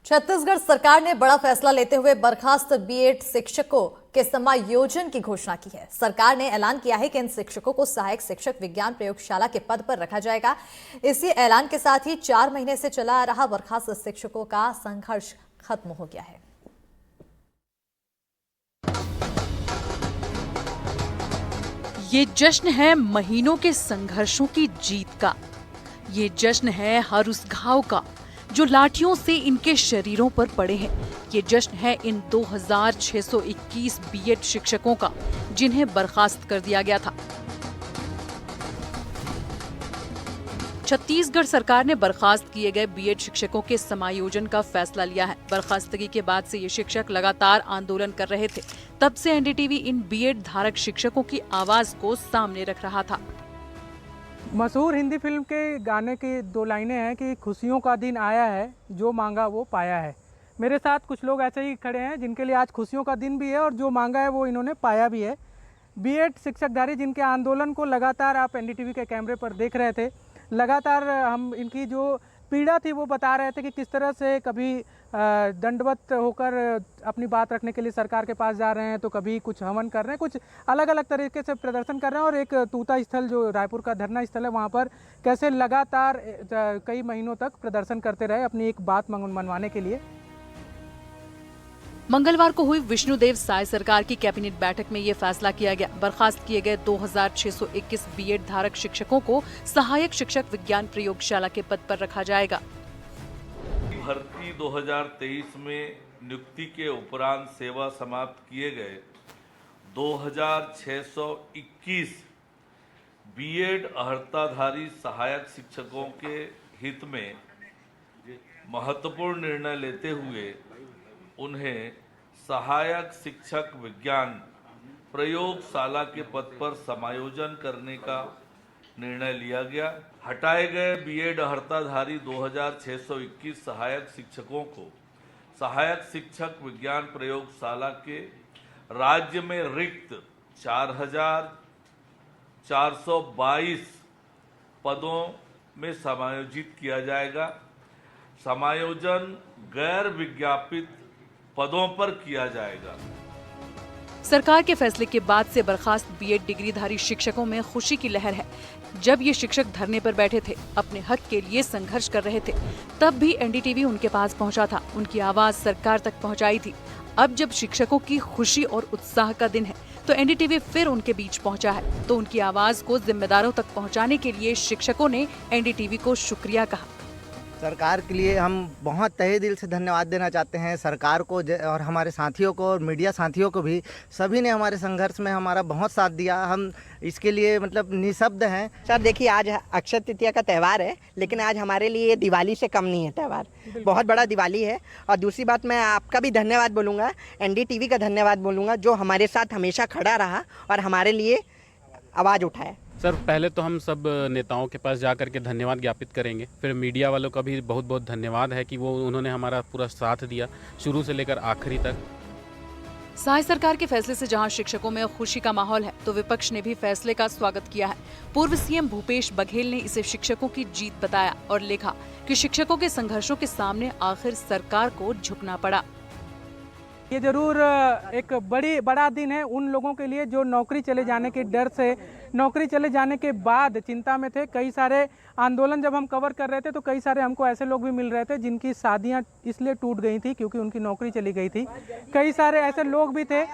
छत्तीसगढ़ सरकार ने बड़ा फैसला लेते हुए बर्खास्त बीएड शिक्षकों के समायोजन की घोषणा की है। सरकार ने ऐलान किया है कि इन शिक्षकों को सहायक शिक्षक विज्ञान प्रयोगशाला के पद पर रखा जाएगा। इसी ऐलान के साथ ही 4 महीने से चला आ रहा बर्खास्त शिक्षकों का संघर्ष खत्म हो गया है। ये जश्न है महीनों के संघर्षों की जीत का। ये जश्न है हर उस घाव का जो लाठियों से इनके शरीरों पर पड़े हैं। ये जश्न है इन 2621 बीएड शिक्षकों का जिन्हें बर्खास्त कर दिया गया था। छत्तीसगढ़ सरकार ने बर्खास्त किए गए बीएड शिक्षकों के समायोजन का फैसला लिया है। बर्खास्तगी के बाद से ये शिक्षक लगातार आंदोलन कर रहे थे। तब से एनडीटीवी इन बीएड धारक शिक्षकों की आवाज को सामने रख रहा था। मशहूर हिंदी फिल्म के गाने की 2 लाइनें हैं कि खुशियों का दिन आया है, जो मांगा वो पाया है। मेरे साथ कुछ लोग ऐसे ही खड़े हैं जिनके लिए आज खुशियों का दिन भी है और जो मांगा है वो इन्होंने पाया भी है। बीएड शिक्षकधारी जिनके आंदोलन को लगातार आप एनडीटीवी के कैमरे पर देख रहे थे, लगातार हम इनकी जो पीड़ा थी वो बता रहे थे कि किस तरह से कभी दंडवत होकर अपनी बात रखने के लिए सरकार के पास जा रहे हैं, तो कभी कुछ हवन कर रहे हैं, कुछ अलग अलग तरीके से प्रदर्शन कर रहे हैं। और एक तूता स्थल जो रायपुर का धरना स्थल है, वहाँ पर कैसे लगातार कई महीनों तक प्रदर्शन करते रहे अपनी एक बात मनवाने के लिए। मंगलवार को हुई विष्णुदेव साय सरकार की कैबिनेट बैठक में ये फैसला किया गया। बर्खास्त किए गए 2621 बीएड धारक शिक्षकों को सहायक शिक्षक विज्ञान प्रयोगशाला के पद पर रखा जाएगा। भर्ती 2023 में नियुक्ति के उपरांत सेवा समाप्त किए गए 2621 बीएड अर्हताधारी सहायक शिक्षकों के हित में महत्वपूर्ण निर्णय लेते हुए उन्हें सहायक शिक्षक विज्ञान प्रयोगशाला के पद पर समायोजन करने का निर्णय लिया गया। हटाए गए बीएड अर्हताधारी 2621 सहायक शिक्षकों को सहायक शिक्षक विज्ञान प्रयोगशाला के राज्य में रिक्त 4422 पदों में समायोजित किया जाएगा। समायोजन गैर विज्ञापित पदों पर किया जाएगा। सरकार के फैसले के बाद से बर्खास्त बीएड डिग्रीधारी शिक्षकों में खुशी की लहर है। जब ये शिक्षक धरने पर बैठे थे, अपने हक के लिए संघर्ष कर रहे थे, तब भी एनडीटीवी उनके पास पहुंचा था, उनकी आवाज सरकार तक पहुंचाई थी। अब जब शिक्षकों की खुशी और उत्साह का दिन है, तो एनडीटीवी फिर उनके बीच पहुंचा है। तो उनकी आवाज को जिम्मेदारों तक पहुंचाने के लिए शिक्षकों ने एनडीटीवी को शुक्रिया कहा। सरकार के लिए हम बहुत तहे दिल से धन्यवाद देना चाहते हैं सरकार को और हमारे साथियों को और मीडिया साथियों को भी। सभी ने हमारे संघर्ष में हमारा बहुत साथ दिया। हम इसके लिए मतलब निशब्द हैं। सर देखिए, आज अक्षय तृतीया का त्यौहार है, लेकिन आज हमारे लिए दिवाली से कम नहीं है। त्यौहार बहुत बड़ा दिवाली है। और दूसरी बात, मैं आपका भी धन्यवाद बोलूँगा, एनडीटीवी का धन्यवाद बोलूँगा, जो हमारे साथ हमेशा खड़ा रहा और हमारे लिए आवाज़ उठाया। सर पहले तो हम सब नेताओं के पास जा करके धन्यवाद ज्ञापित करेंगे। फिर मीडिया वालों का भी बहुत बहुत धन्यवाद है कि वो उन्होंने हमारा पूरा साथ दिया शुरू से लेकर आखिरी तक। साय सरकार के फैसले से जहां शिक्षकों में खुशी का माहौल है, तो विपक्ष ने भी फैसले का स्वागत किया है। पूर्व सीएम भूपेश बघेल ने इसे शिक्षकों की जीत बताया और लिखा कि शिक्षकों के संघर्षों के सामने आखिर सरकार को झुकना पड़ा। ये जरूर एक बड़ा दिन है उन लोगों के लिए जो नौकरी चले जाने के डर से, नौकरी चले जाने के बाद चिंता में थे। कई सारे आंदोलन जब हम कवर कर रहे थे, तो कई सारे हमको ऐसे लोग भी मिल रहे थे जिनकी शादियां इसलिए टूट गई थी क्योंकि उनकी नौकरी चली गई थी। कई सारे ऐसे लोग भी थे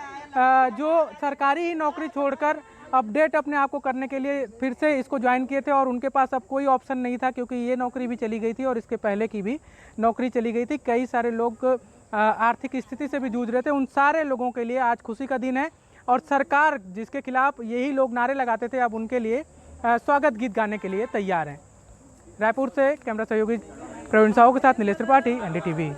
जो सरकारी ही नौकरी छोड़कर अपडेट अपने आप को करने के लिए फिर से इसको ज्वाइन किए थे और उनके पास अब कोई ऑप्शन नहीं था, क्योंकि ये नौकरी भी चली गई थी और इसके पहले की भी नौकरी चली गई थी। कई सारे लोग आर्थिक स्थिति से भी जूझ रहे थे। उन सारे लोगों के लिए आज खुशी का दिन है और सरकार जिसके खिलाफ यही लोग नारे लगाते थे, अब उनके लिए स्वागत गीत गाने के लिए तैयार हैं। रायपुर से कैमरा सहयोगी प्रवीण साहू के साथ नीलेश त्रिपाठी, एनडीटीवी।